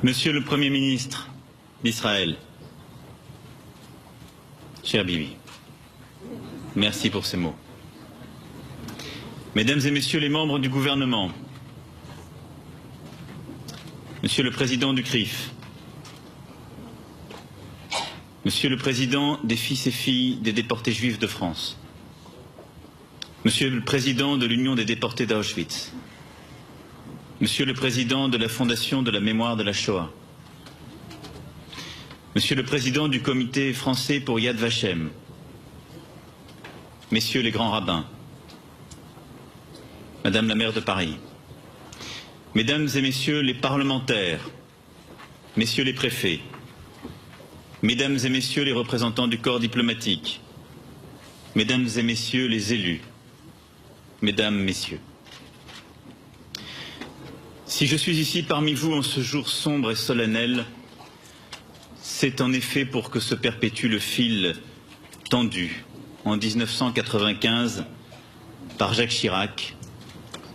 Monsieur le Premier ministre d'Israël, cher Bibi, merci pour ces mots. Mesdames et Messieurs les membres du gouvernement, Monsieur le Président du CRIF, Monsieur le Président des fils et filles des déportés juifs de France, Monsieur le Président de l'Union des déportés d'Auschwitz, Monsieur le Président de la Fondation de la mémoire de la Shoah, Monsieur le Président du Comité français pour Yad Vashem, Messieurs les grands rabbins, Madame la maire de Paris, Mesdames et Messieurs les parlementaires, Messieurs les préfets, Mesdames et Messieurs les représentants du corps diplomatique, Mesdames et Messieurs les élus, Mesdames, Messieurs. Si je suis ici parmi vous en ce jour sombre et solennel, c'est en effet pour que se perpétue le fil tendu en 1995 par Jacques Chirac,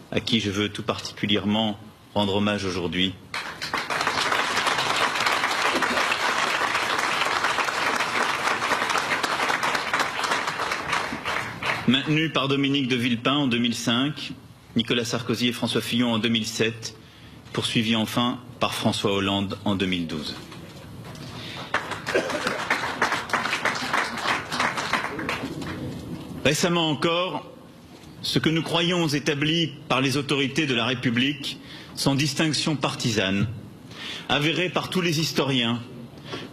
à qui je veux tout particulièrement rendre hommage aujourd'hui. Maintenu par Dominique de Villepin en 2005, Nicolas Sarkozy et François Fillon en 2007, poursuivi enfin par François Hollande en 2012. Récemment encore, ce que nous croyons établi par les autorités de la République, sans distinction partisane, avéré par tous les historiens,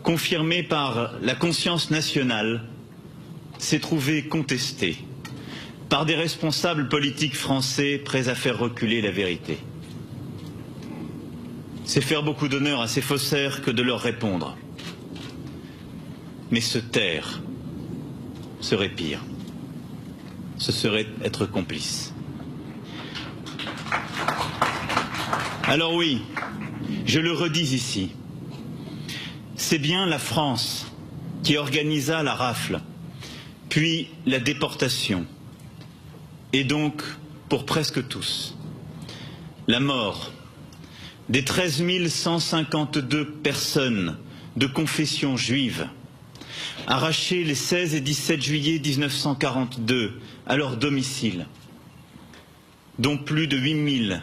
confirmé par la conscience nationale, s'est trouvé contesté par des responsables politiques français prêts à faire reculer la vérité. C'est faire beaucoup d'honneur à ces faussaires que de leur répondre. Mais se taire serait pire. Ce serait être complice. Alors oui, je le redis ici, c'est bien la France qui organisa la rafle, puis la déportation, et donc, pour presque tous, la mort des 13 152 personnes de confession juive arrachées les 16 et 17 juillet 1942 à leur domicile, dont plus de 8000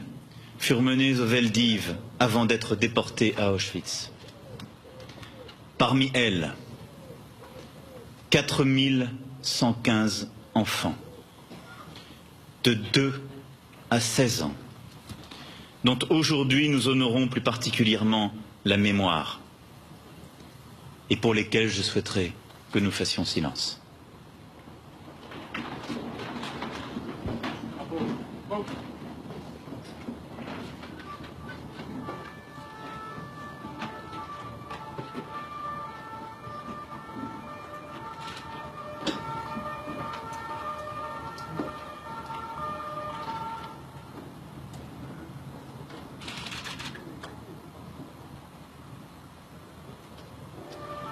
furent menées au Veldiv avant d'être déportées à Auschwitz. Parmi elles, 4115 enfants de 2 à 16 ans, dont aujourd'hui nous honorons plus particulièrement la mémoire, et pour lesquels je souhaiterais que nous fassions silence.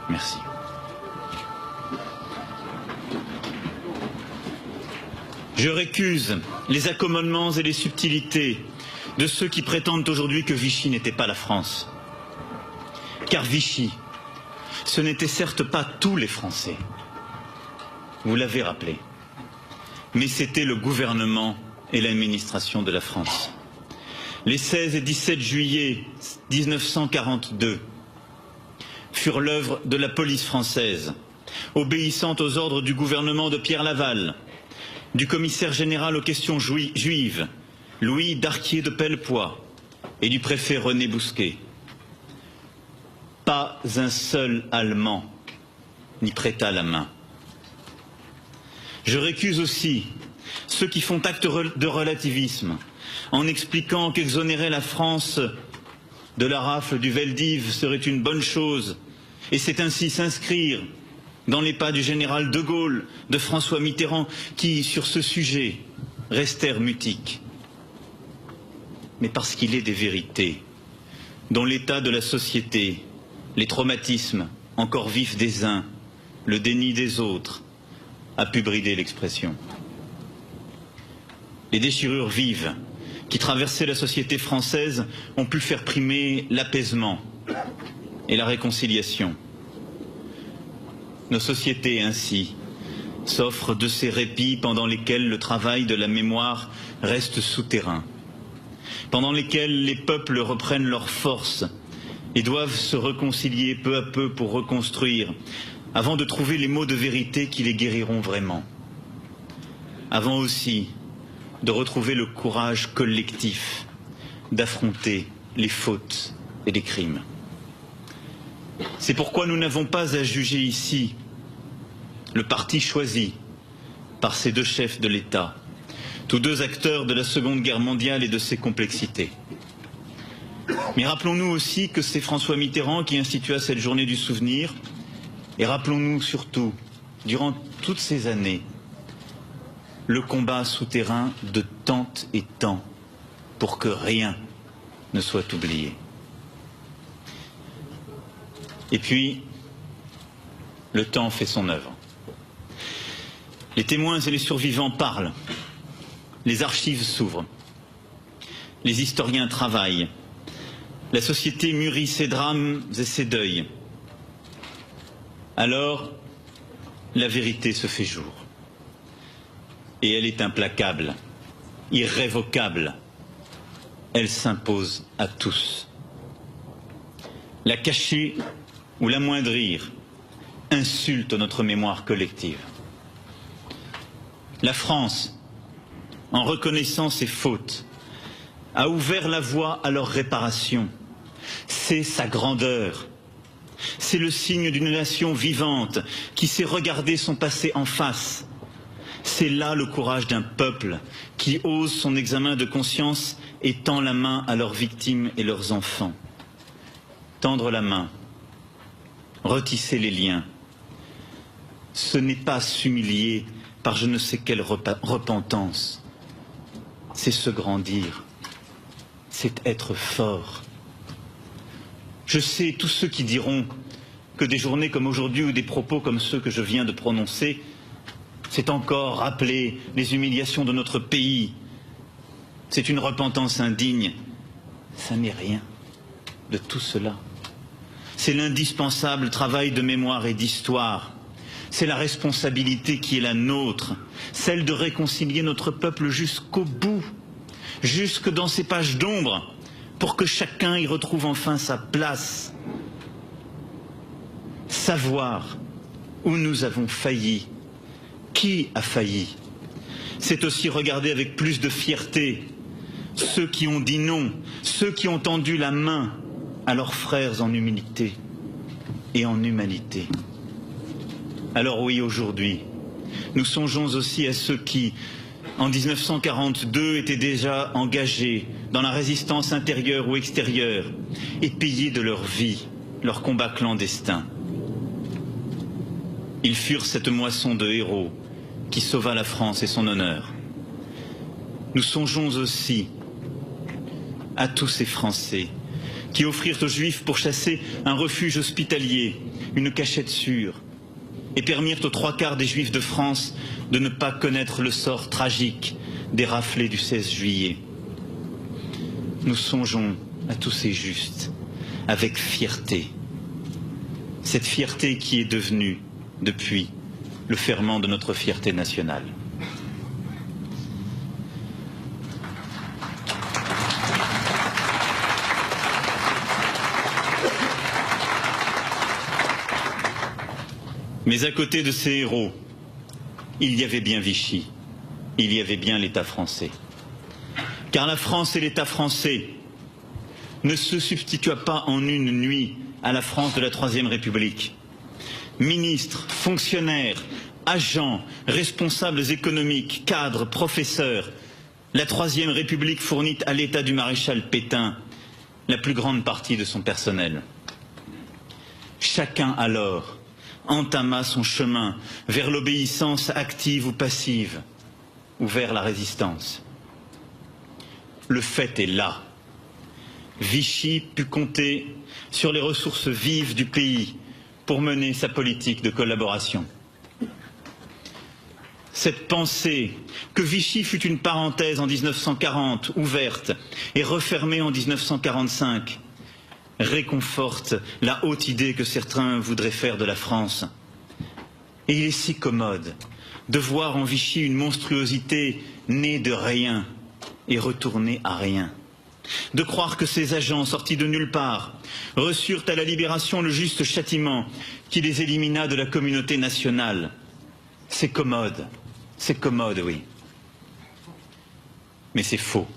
Merci. Je récuse les accommodements et les subtilités de ceux qui prétendent aujourd'hui que Vichy n'était pas la France. Car Vichy, ce n'était certes pas tous les Français, vous l'avez rappelé, mais c'était le gouvernement et l'administration de la France. Les 16 et 17 juillet 1942 furent l'œuvre de la police française, obéissant aux ordres du gouvernement de Pierre Laval, du commissaire général aux questions juives, Louis Darquier de Pellepoix, et du préfet René Bousquet. Pas un seul Allemand n'y prêta la main. Je récuse aussi ceux qui font acte de relativisme en expliquant qu'exonérer la France de la rafle du Veldiv serait une bonne chose, et c'est ainsi s'inscrire dans les pas du général de Gaulle, de François Mitterrand, qui, sur ce sujet, restèrent mutiques. Mais parce qu'il est des vérités dont l'état de la société, les traumatismes encore vifs des uns, le déni des autres, a pu brider l'expression. Les déchirures vives qui traversaient la société française ont pu faire primer l'apaisement et la réconciliation. Nos sociétés, ainsi, s'offrent de ces répits pendant lesquels le travail de la mémoire reste souterrain, pendant lesquels les peuples reprennent leur force et doivent se réconcilier peu à peu pour reconstruire, avant de trouver les mots de vérité qui les guériront vraiment. Avant aussi de retrouver le courage collectif d'affronter les fautes et les crimes. C'est pourquoi nous n'avons pas à juger ici le parti choisi par ces deux chefs de l'État, tous deux acteurs de la Seconde Guerre mondiale et de ses complexités. Mais rappelons-nous aussi que c'est François Mitterrand qui institua cette journée du souvenir, et rappelons-nous surtout, durant toutes ces années, le combat souterrain de tant et tant pour que rien ne soit oublié. Et puis, le temps fait son œuvre. Les témoins et les survivants parlent, les archives s'ouvrent, les historiens travaillent, la société mûrit ses drames et ses deuils. Alors, la vérité se fait jour. Et elle est implacable, irrévocable. Elle s'impose à tous. La cacher ou l'amoindrir insulte notre mémoire collective. La France, en reconnaissant ses fautes, a ouvert la voie à leur réparation. C'est sa grandeur. C'est le signe d'une nation vivante qui sait regarder son passé en face. C'est là le courage d'un peuple qui ose son examen de conscience et tend la main à leurs victimes et leurs enfants. Tendre la main, retisser les liens, ce n'est pas s'humilier par je ne sais quelle repentance, c'est se grandir, c'est être fort. Je sais tous ceux qui diront que des journées comme aujourd'hui ou des propos comme ceux que je viens de prononcer, c'est encore rappeler les humiliations de notre pays. C'est une repentance indigne. Ça n'est rien de tout cela. C'est l'indispensable travail de mémoire et d'histoire. C'est la responsabilité qui est la nôtre, celle de réconcilier notre peuple jusqu'au bout, jusque dans ces pages d'ombre, pour que chacun y retrouve enfin sa place. Savoir où nous avons failli, qui a failli, c'est aussi regarder avec plus de fierté ceux qui ont dit non, ceux qui ont tendu la main à leurs frères en humilité et en humanité. Alors oui, aujourd'hui, nous songeons aussi à ceux qui, en 1942, étaient déjà engagés dans la résistance intérieure ou extérieure et payés de leur vie, leur combat clandestin. Ils furent cette moisson de héros qui sauva la France et son honneur. Nous songeons aussi à tous ces Français qui offrirent aux Juifs pour chasser un refuge hospitalier, une cachette sûre, et permirent aux 3/4 des Juifs de France de ne pas connaître le sort tragique des raflés du 16 juillet. Nous songeons à tous ces justes avec fierté, cette fierté qui est devenue, depuis, le ferment de notre fierté nationale. Mais à côté de ces héros, il y avait bien Vichy, il y avait bien l'État français. Car la France et l'État français ne se substituent pas en une nuit à la France de la Troisième République. Ministres, fonctionnaires, agents, responsables économiques, cadres, professeurs, la Troisième République fournit à l'État du maréchal Pétain la plus grande partie de son personnel. Chacun alors entama son chemin vers l'obéissance active ou passive, ou vers la résistance. Le fait est là. Vichy put compter sur les ressources vives du pays pour mener sa politique de collaboration. Cette pensée que Vichy fut une parenthèse en 1940, ouverte et refermée en 1945, réconforte la haute idée que certains voudraient faire de la France. Et il est si commode de voir en Vichy une monstruosité née de rien et retournée à rien. De croire que ces agents sortis de nulle part reçurent à la Libération le juste châtiment qui les élimina de la communauté nationale. C'est commode, oui. Mais c'est faux.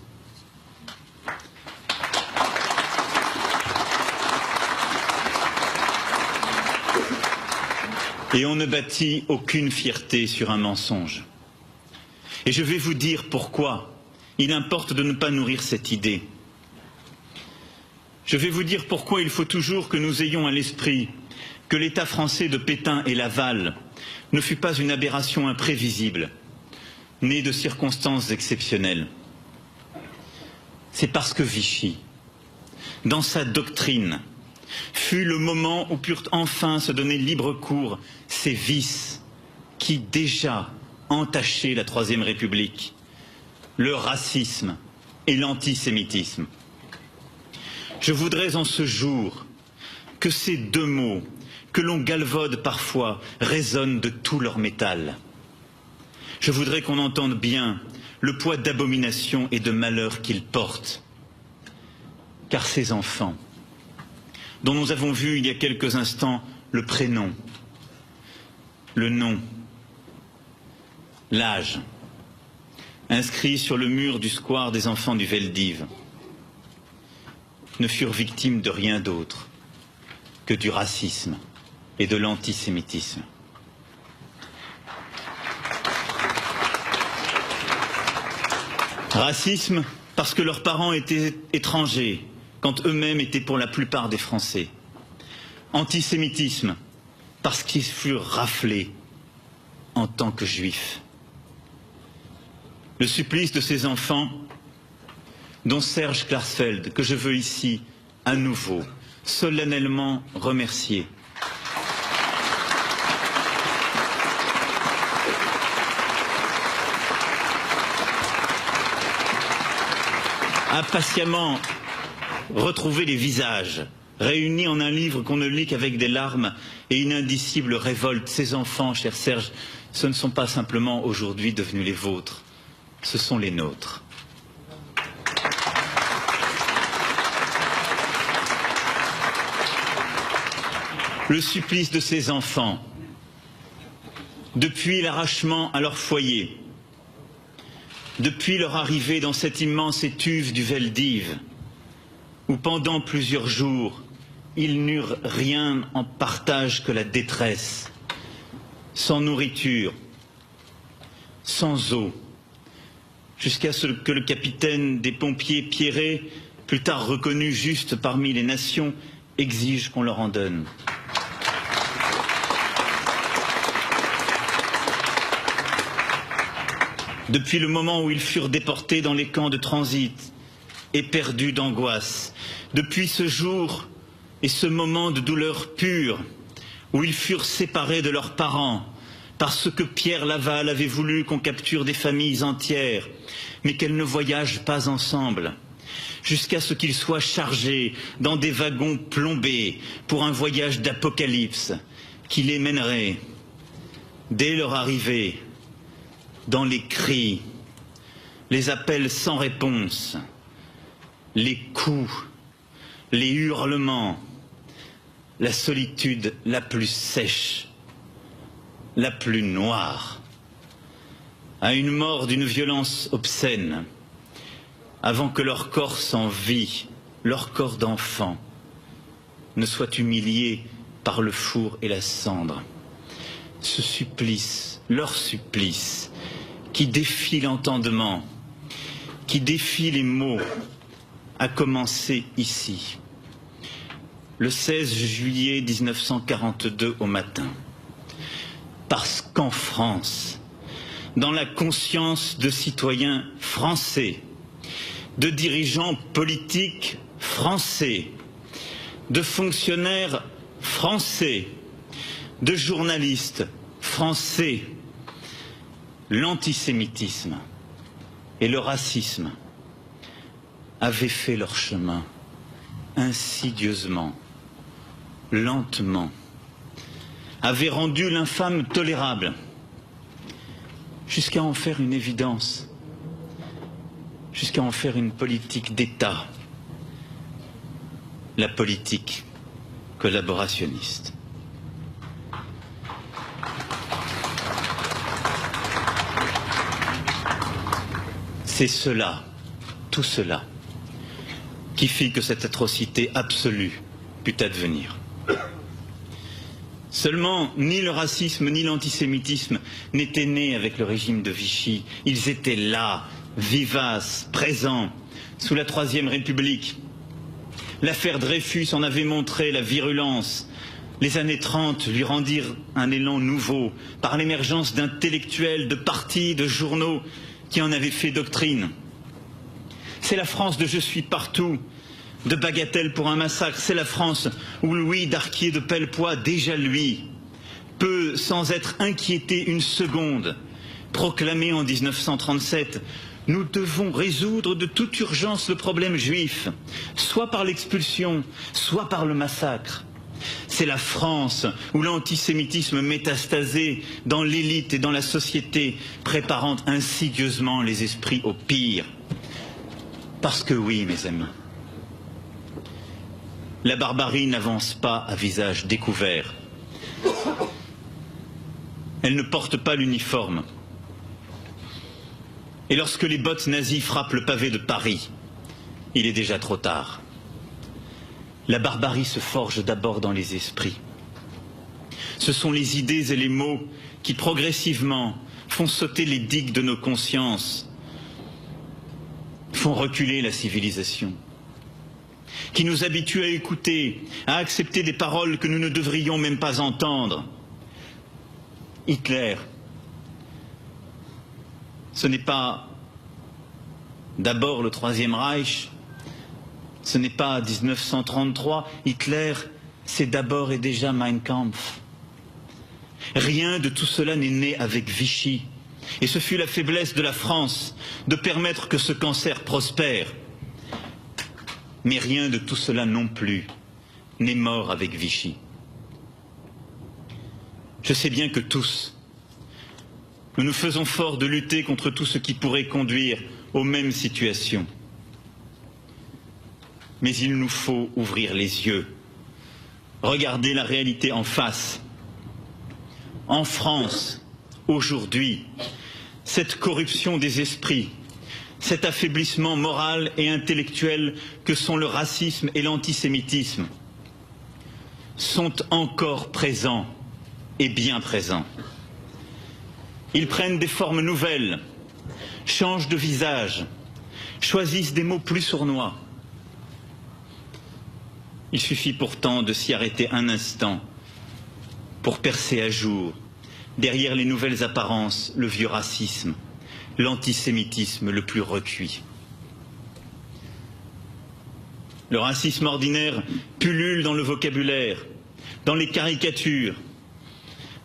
Et on ne bâtit aucune fierté sur un mensonge. Et je vais vous dire pourquoi il importe de ne pas nourrir cette idée. Je vais vous dire pourquoi il faut toujours que nous ayons à l'esprit que l'État français de Pétain et Laval ne fut pas une aberration imprévisible, née de circonstances exceptionnelles. C'est parce que Vichy, dans sa doctrine, fut le moment où purent enfin se donner libre cours ces vices qui déjà entachaient la Troisième République, le racisme et l'antisémitisme. Je voudrais en ce jour que ces deux mots, que l'on galvaude parfois, résonnent de tout leur métal. Je voudrais qu'on entende bien le poids d'abomination et de malheur qu'ils portent. Car ces enfants, dont nous avons vu il y a quelques instants le prénom, le nom, l'âge, inscrits sur le mur du square des enfants du Veldiv, ne furent victimes de rien d'autre que du racisme et de l'antisémitisme. Racisme parce que leurs parents étaient étrangers, quand eux-mêmes étaient pour la plupart des Français. Antisémitisme parce qu'ils furent raflés en tant que juifs. Le supplice de ces enfants, dont Serge Klarsfeld, que je veux ici à nouveau solennellement remercier, a patiemment retrouvé les visages, réunis en un livre qu'on ne lit qu'avec des larmes et une indicible révolte. Ces enfants, cher Serge, ce ne sont pas simplement aujourd'hui devenus les vôtres, ce sont les nôtres. Le supplice de ces enfants, depuis l'arrachement à leur foyer, depuis leur arrivée dans cette immense étuve du Veldiv, où pendant plusieurs jours, ils n'eurent rien en partage que la détresse, sans nourriture, sans eau, jusqu'à ce que le capitaine des pompiers Pierret, plus tard reconnu juste parmi les nations, exige qu'on leur en donne. Depuis le moment où ils furent déportés dans les camps de transit, éperdus d'angoisse, depuis ce jour et ce moment de douleur pure, où ils furent séparés de leurs parents, parce que Pierre Laval avait voulu qu'on capture des familles entières, mais qu'elles ne voyagent pas ensemble, jusqu'à ce qu'ils soient chargés dans des wagons plombés pour un voyage d'apocalypse qui les mènerait, dès leur arrivée, dans les cris, les appels sans réponse, les coups, les hurlements, la solitude la plus sèche, la plus noire, à une mort d'une violence obscène, avant que leur corps sans vie, leur corps d'enfant, ne soit humilié par le four et la cendre. Ce supplice, leur supplice, qui défie l'entendement, qui défie les mots, a commencé ici, le 16 juillet 1942 au matin. Parce qu'en France, dans la conscience de citoyens français, de dirigeants politiques français, de fonctionnaires français, de journalistes français, l'antisémitisme et le racisme avaient fait leur chemin insidieusement, lentement, avait rendu l'infâme tolérable, jusqu'à en faire une évidence, jusqu'à en faire une politique d'État, la politique collaborationniste. C'est cela, tout cela, qui fit que cette atrocité absolue put advenir. Seulement, ni le racisme ni l'antisémitisme n'étaient nés avec le régime de Vichy. Ils étaient là, vivaces, présents, sous la Troisième République. L'affaire Dreyfus en avait montré la virulence. Les années 30 lui rendirent un élan nouveau par l'émergence d'intellectuels, de partis, de journaux qui en avaient fait doctrine. C'est la France de « Je suis partout », de Bagatelle pour un massacre. C'est la France où Louis Darquier de Pellepoix, déjà lui, peut, sans être inquiété une seconde, proclamer en 1937 « Nous devons résoudre de toute urgence le problème juif, soit par l'expulsion, soit par le massacre ». C'est la France où l'antisémitisme métastasé dans l'élite et dans la société, préparant insidieusement les esprits au pire. Parce que oui, mes amis, la barbarie n'avance pas à visage découvert. Elle ne porte pas l'uniforme. Et lorsque les bottes nazies frappent le pavé de Paris, il est déjà trop tard. La barbarie se forge d'abord dans les esprits. Ce sont les idées et les mots qui progressivement font sauter les digues de nos consciences, font reculer la civilisation, qui nous habituent à écouter, à accepter des paroles que nous ne devrions même pas entendre. Hitler, ce n'est pas d'abord le Troisième Reich, ce n'est pas 1933, Hitler, c'est d'abord et déjà Mein Kampf. Rien de tout cela n'est né avec Vichy. Et ce fut la faiblesse de la France de permettre que ce cancer prospère. Mais rien de tout cela non plus n'est mort avec Vichy. Je sais bien que tous, nous nous faisons fort de lutter contre tout ce qui pourrait conduire aux mêmes situations. Mais il nous faut ouvrir les yeux, regarder la réalité en face. En France, aujourd'hui, cette corruption des esprits, cet affaiblissement moral et intellectuel que sont le racisme et l'antisémitisme, sont encore présents et bien présents. Ils prennent des formes nouvelles, changent de visage, choisissent des mots plus sournois. Il suffit pourtant de s'y arrêter un instant pour percer à jour, derrière les nouvelles apparences, le vieux racisme, l'antisémitisme le plus recuit. Le racisme ordinaire pullule dans le vocabulaire, dans les caricatures.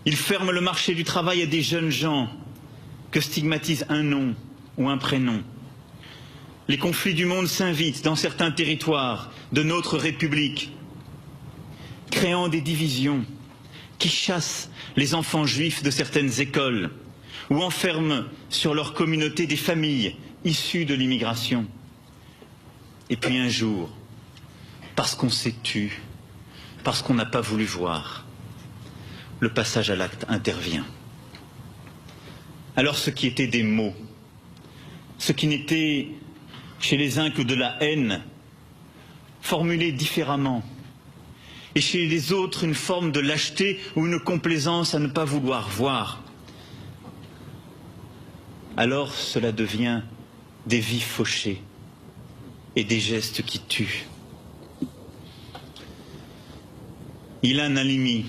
Il ferme le marché du travail à des jeunes gens que stigmatise un nom ou un prénom. Les conflits du monde s'invitent dans certains territoires de notre République, créant des divisions qui chassent les enfants juifs de certaines écoles ou enferment sur leur communauté des familles issues de l'immigration. Et puis un jour, parce qu'on s'est tu, parce qu'on n'a pas voulu voir, le passage à l'acte intervient. Alors ce qui était des mots, ce qui n'était chez les uns que de la haine, formulée différemment, et chez les autres une forme de lâcheté ou une complaisance à ne pas vouloir voir, alors cela devient des vies fauchées et des gestes qui tuent. Ilan Halimi,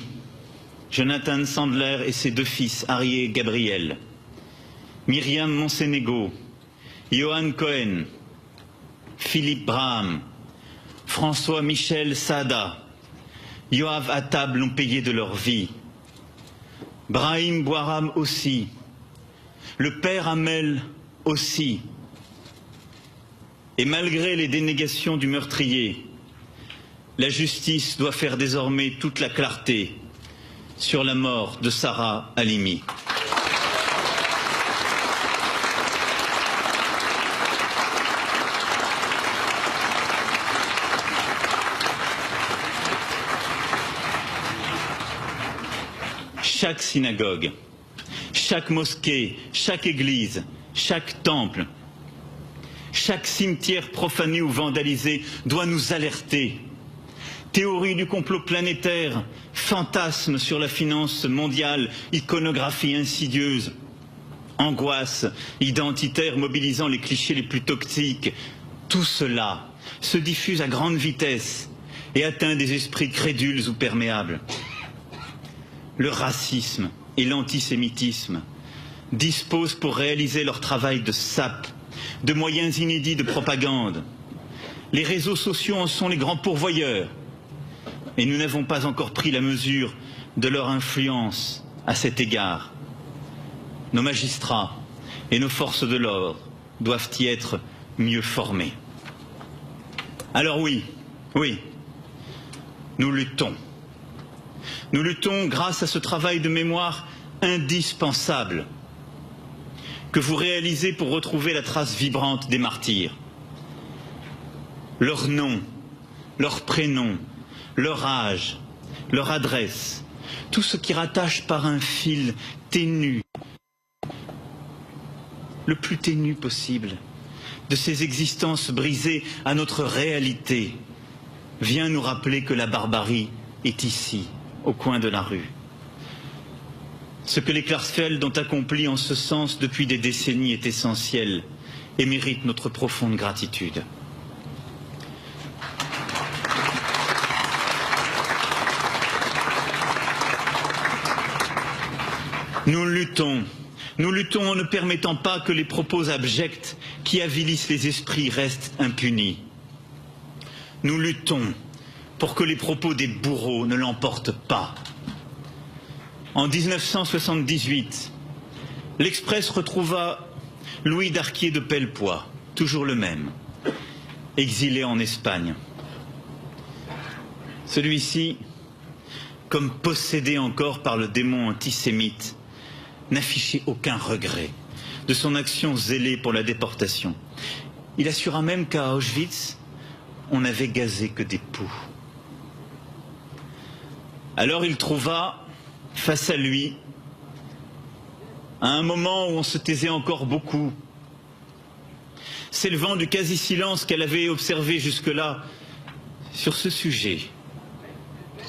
Jonathan Sandler et ses deux fils, Harry et Gabriel, Myriam Monsénégo, Johan Cohen, Philippe Braham, François-Michel Sada, Yoav Attab l'ont payé de leur vie. Brahim Bouaram aussi. Le père Hamel aussi. Et malgré les dénégations du meurtrier, la justice doit faire désormais toute la clarté sur la mort de Sarah Halimi. Chaque synagogue, chaque mosquée, chaque église, chaque temple, chaque cimetière profané ou vandalisé doit nous alerter. Théorie du complot planétaire, fantasme sur la finance mondiale, iconographie insidieuse, angoisse identitaire mobilisant les clichés les plus toxiques, tout cela se diffuse à grande vitesse et atteint des esprits crédules ou perméables. Le racisme et l'antisémitisme disposent pour réaliser leur travail de sape, de moyens inédits de propagande. Les réseaux sociaux en sont les grands pourvoyeurs et nous n'avons pas encore pris la mesure de leur influence à cet égard. Nos magistrats et nos forces de l'ordre doivent y être mieux formés. Alors oui, nous luttons. Nous luttons grâce à ce travail de mémoire indispensable que vous réalisez pour retrouver la trace vibrante des martyrs. Leur nom, leur prénom, leur âge, leur adresse, tout ce qui rattache par un fil ténu, le plus ténu possible, de ces existences brisées à notre réalité, vient nous rappeler que la barbarie est ici, au coin de la rue. Ce que les Klarsfeld ont accompli en ce sens depuis des décennies est essentiel et mérite notre profonde gratitude. Nous luttons en ne permettant pas que les propos abjects qui avilissent les esprits restent impunis. Nous luttons pour que les propos des bourreaux ne l'emportent pas. En 1978, l'Express retrouva Louis Darquier de Pellepoix, toujours le même, exilé en Espagne. Celui-ci, comme possédé encore par le démon antisémite, n'affichait aucun regret de son action zélée pour la déportation. Il assura même qu'à Auschwitz, on n'avait gazé que des poux. Alors il trouva face à lui, à un moment où on se taisait encore beaucoup, s'élevant du quasi-silence qu'elle avait observé jusque-là sur ce sujet,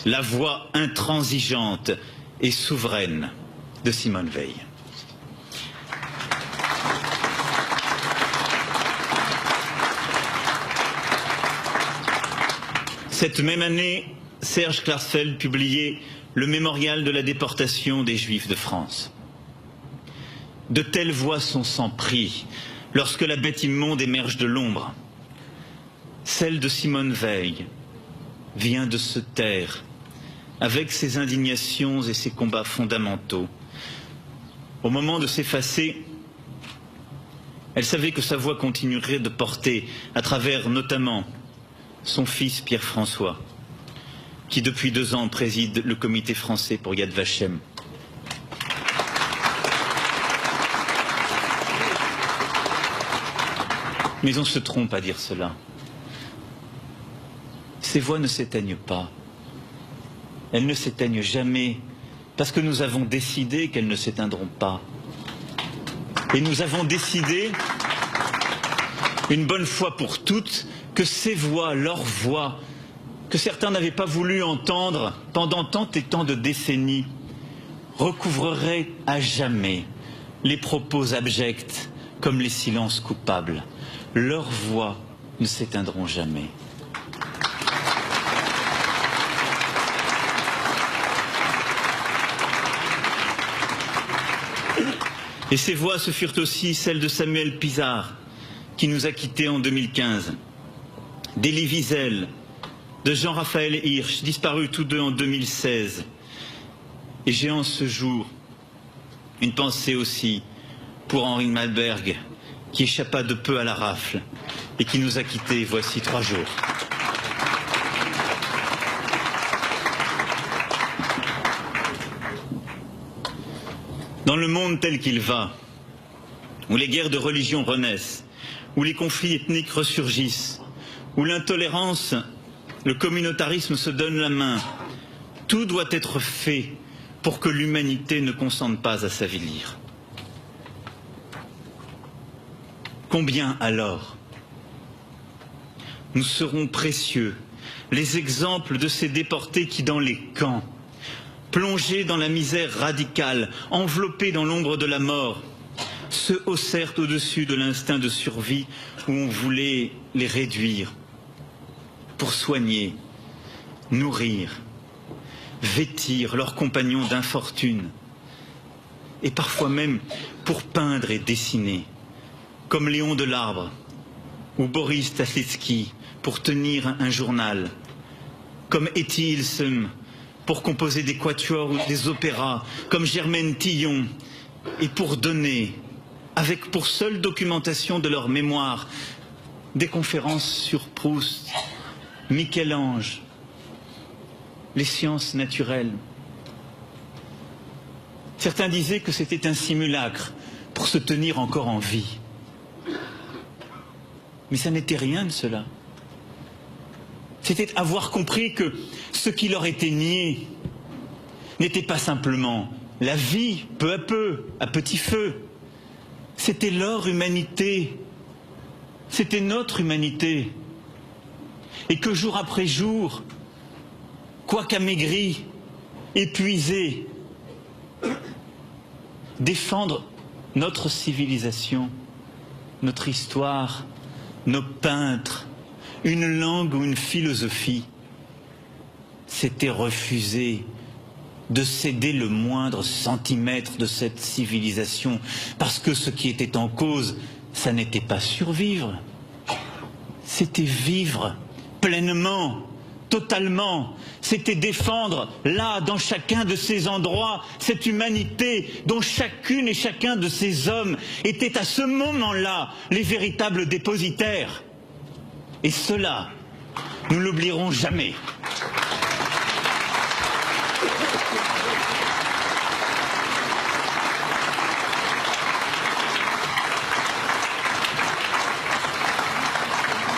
la voix intransigeante et souveraine de Simone Veil. Cette même année, Serge Klarsfeld publiait le mémorial de la déportation des Juifs de France. De telles voix sont sans prix lorsque la bête immonde émerge de l'ombre. Celle de Simone Veil vient de se taire avec ses indignations et ses combats fondamentaux. Au moment de s'effacer, elle savait que sa voix continuerait de porter, à travers notamment son fils Pierre-François, qui depuis 2 ans préside le comité français pour Yad Vashem. Mais on se trompe à dire cela. Ces voix ne s'éteignent pas. Elles ne s'éteignent jamais, parce que nous avons décidé qu'elles ne s'éteindront pas. Et nous avons décidé, une bonne fois pour toutes, que ces voix, leurs voix, que certains n'avaient pas voulu entendre pendant tant et tant de décennies, recouvreraient à jamais les propos abjects comme les silences coupables. Leurs voix ne s'éteindront jamais. Et ces voix, ce furent aussi celles de Samuel Pisard, qui nous a quittés en 2015, d'Elie Wiesel, de Jean-Raphaël Hirsch, disparus tous deux en 2016. Et j'ai en ce jour une pensée aussi pour Henri Malberg, qui échappa de peu à la rafle et qui nous a quittés voici 3 jours. Dans le monde tel qu'il va, où les guerres de religion renaissent, où les conflits ethniques ressurgissent, où l'intolérance, le communautarisme se donnent la main, tout doit être fait pour que l'humanité ne consente pas à s'avilir. Combien alors nous serons précieux les exemples de ces déportés qui, dans les camps, plongés dans la misère radicale, enveloppés dans l'ombre de la mort, se haussèrent au-dessus de l'instinct de survie où on voulait les réduire pour soigner, nourrir, vêtir leurs compagnons d'infortune et parfois même pour peindre et dessiner, comme Léon Delarbre ou Boris Stassitsky pour tenir un journal, comme Etty Hillesum pour composer des quatuors ou des opéras, comme Germaine Tillon, et pour donner, avec pour seule documentation de leur mémoire, des conférences sur Proust, Michel-Ange, les sciences naturelles. Certains disaient que c'était un simulacre pour se tenir encore en vie. Mais ça n'était rien de cela. C'était avoir compris que ce qui leur était nié n'était pas simplement la vie, peu à petit feu. C'était leur humanité, c'était notre humanité. Et que jour après jour, quoique amaigris, épuisés, défendre notre civilisation, notre histoire, nos peintres, une langue ou une philosophie, c'était refuser de céder le moindre centimètre de cette civilisation, parce que ce qui était en cause, ça n'était pas survivre, c'était vivre pleinement, totalement, c'était défendre là, dans chacun de ces endroits, cette humanité dont chacune et chacun de ces hommes étaient à ce moment-là les véritables dépositaires. Et cela, nous ne l'oublierons jamais.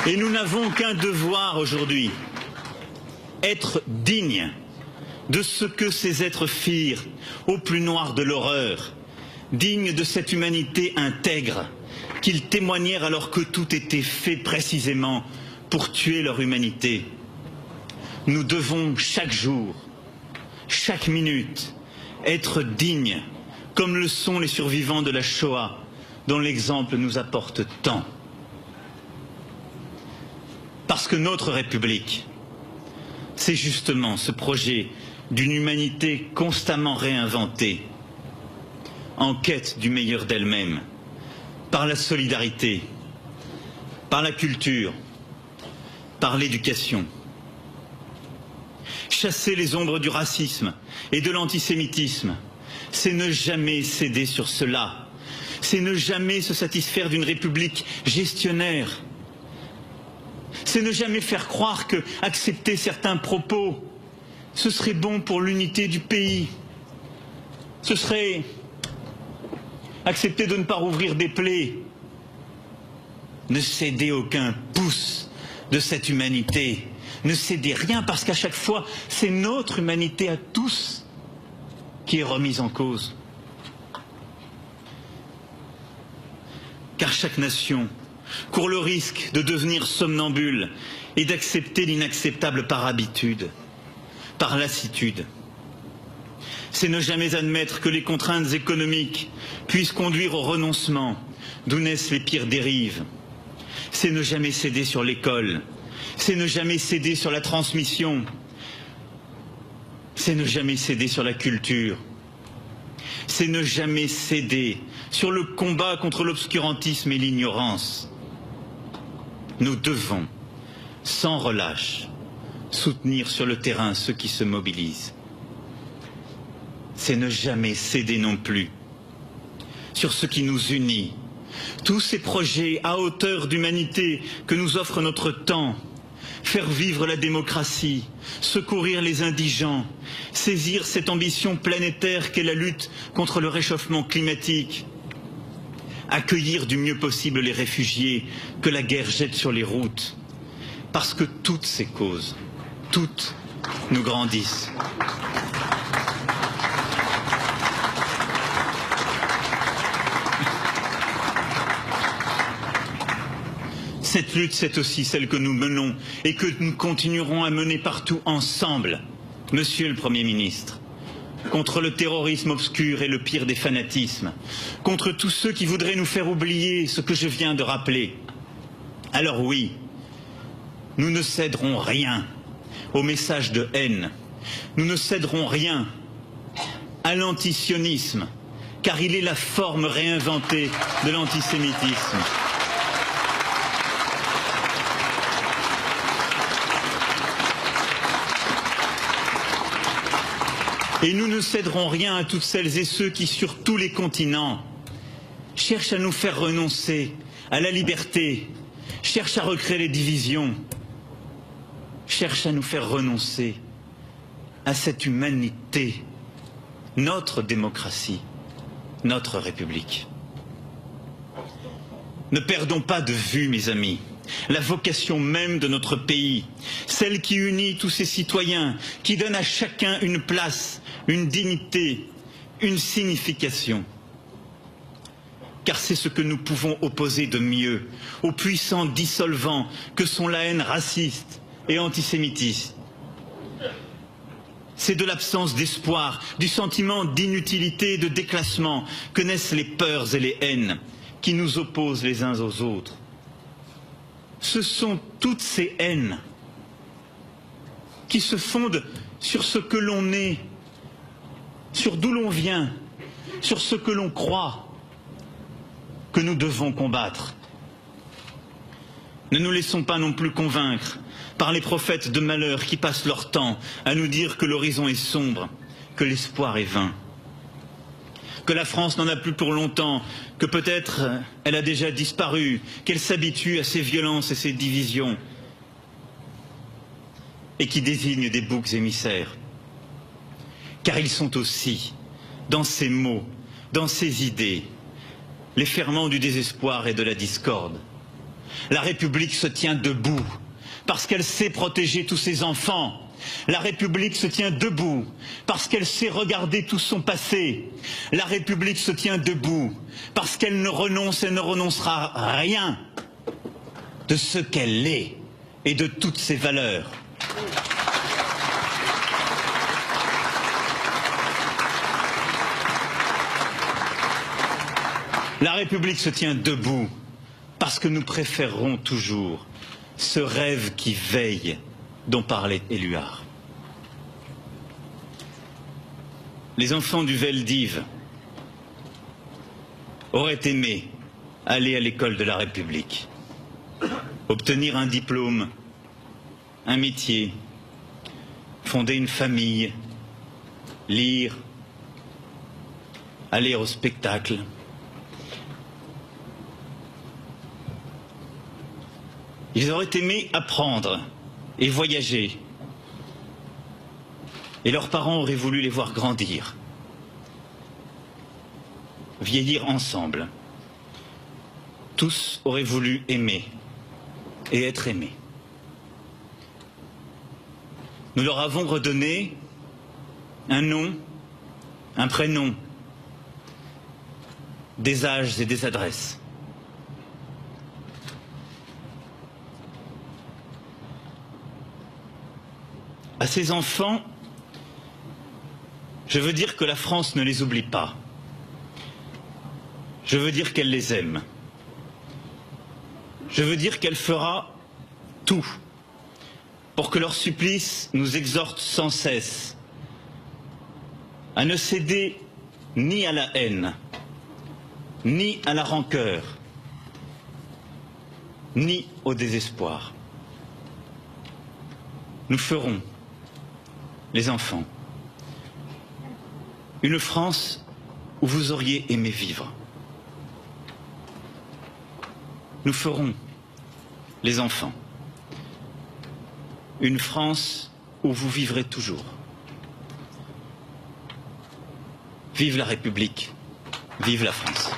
Et nous n'avons qu'un devoir aujourd'hui, être dignes de ce que ces êtres firent au plus noir de l'horreur, dignes de cette humanité intègre qu'ils témoignèrent alors que tout était fait précisément pour tuer leur humanité. Nous devons chaque jour, chaque minute, être dignes, comme le sont les survivants de la Shoah, dont l'exemple nous apporte tant. Parce que notre République, c'est justement ce projet d'une humanité constamment réinventée, en quête du meilleur d'elle-même, par la solidarité, par la culture, par l'éducation. Chasser les ombres du racisme et de l'antisémitisme, c'est ne jamais céder sur cela, c'est ne jamais se satisfaire d'une république gestionnaire, c'est ne jamais faire croire que accepter certains propos, ce serait bon pour l'unité du pays, ce serait accepter de ne pas rouvrir des plaies, ne céder aucun pouce de cette humanité, ne céder rien parce qu'à chaque fois, c'est notre humanité à tous qui est remise en cause. Car chaque nation court le risque de devenir somnambule et d'accepter l'inacceptable par habitude, par lassitude. C'est ne jamais admettre que les contraintes économiques puissent conduire au renoncement, d'où naissent les pires dérives. C'est ne jamais céder sur l'école, c'est ne jamais céder sur la transmission, c'est ne jamais céder sur la culture, c'est ne jamais céder sur le combat contre l'obscurantisme et l'ignorance. Nous devons, sans relâche, soutenir sur le terrain ceux qui se mobilisent. C'est ne jamais céder non plus sur ce qui nous unit, tous ces projets à hauteur d'humanité que nous offre notre temps, faire vivre la démocratie, secourir les indigents, saisir cette ambition planétaire qu'est la lutte contre le réchauffement climatique, accueillir du mieux possible les réfugiés que la guerre jette sur les routes, parce que toutes ces causes, toutes nous grandissent. Cette lutte, c'est aussi celle que nous menons et que nous continuerons à mener partout ensemble, Monsieur le Premier ministre, contre le terrorisme obscur et le pire des fanatismes, contre tous ceux qui voudraient nous faire oublier ce que je viens de rappeler. Alors oui, nous ne céderons rien aux messages de haine, nous ne céderons rien à l'antisionisme, car il est la forme réinventée de l'antisémitisme. Et nous ne céderons rien à toutes celles et ceux qui, sur tous les continents, cherchent à nous faire renoncer à la liberté, cherchent à recréer les divisions, cherchent à nous faire renoncer à cette humanité, notre démocratie, notre République. Ne perdons pas de vue, mes amis, la vocation même de notre pays, celle qui unit tous ses citoyens, qui donne à chacun une place, une dignité, une signification. Car c'est ce que nous pouvons opposer de mieux aux puissants dissolvants que sont la haine raciste et antisémitiste. C'est de l'absence d'espoir, du sentiment d'inutilité et de déclassement que naissent les peurs et les haines qui nous opposent les uns aux autres. Ce sont toutes ces haines qui se fondent sur ce que l'on est, sur d'où l'on vient, sur ce que l'on croit, que nous devons combattre. Ne nous laissons pas non plus convaincre par les prophètes de malheur qui passent leur temps à nous dire que l'horizon est sombre, que l'espoir est vain, que la France n'en a plus pour longtemps, que peut-être elle a déjà disparu, qu'elle s'habitue à ces violences et ces divisions, et qui désignent des boucs émissaires. Car ils sont aussi, dans ces mots, dans ces idées, les ferments du désespoir et de la discorde. La République se tient debout parce qu'elle sait protéger tous ses enfants. La République se tient debout parce qu'elle sait regarder tout son passé. La République se tient debout parce qu'elle ne renonce et ne renoncera à rien de ce qu'elle est et de toutes ses valeurs. La République se tient debout parce que nous préférerons toujours ce rêve qui veille dont parlait Éluard. Les enfants du Veldiv auraient aimé aller à l'école de la République, obtenir un diplôme, un métier, fonder une famille, lire, aller au spectacle. Ils auraient aimé apprendre et voyager. Et leurs parents auraient voulu les voir grandir, vieillir ensemble. Tous auraient voulu aimer et être aimés. Nous leur avons redonné un nom, un prénom, des âges et des adresses. À ces enfants, je veux dire que la France ne les oublie pas. Je veux dire qu'elle les aime. Je veux dire qu'elle fera tout pour que leur supplice nous exhorte sans cesse à ne céder ni à la haine, ni à la rancœur, ni au désespoir. Nous ferons, les enfants, une France où vous auriez aimé vivre. Nous ferons, les enfants, une France où vous vivrez toujours. Vive la République, vive la France.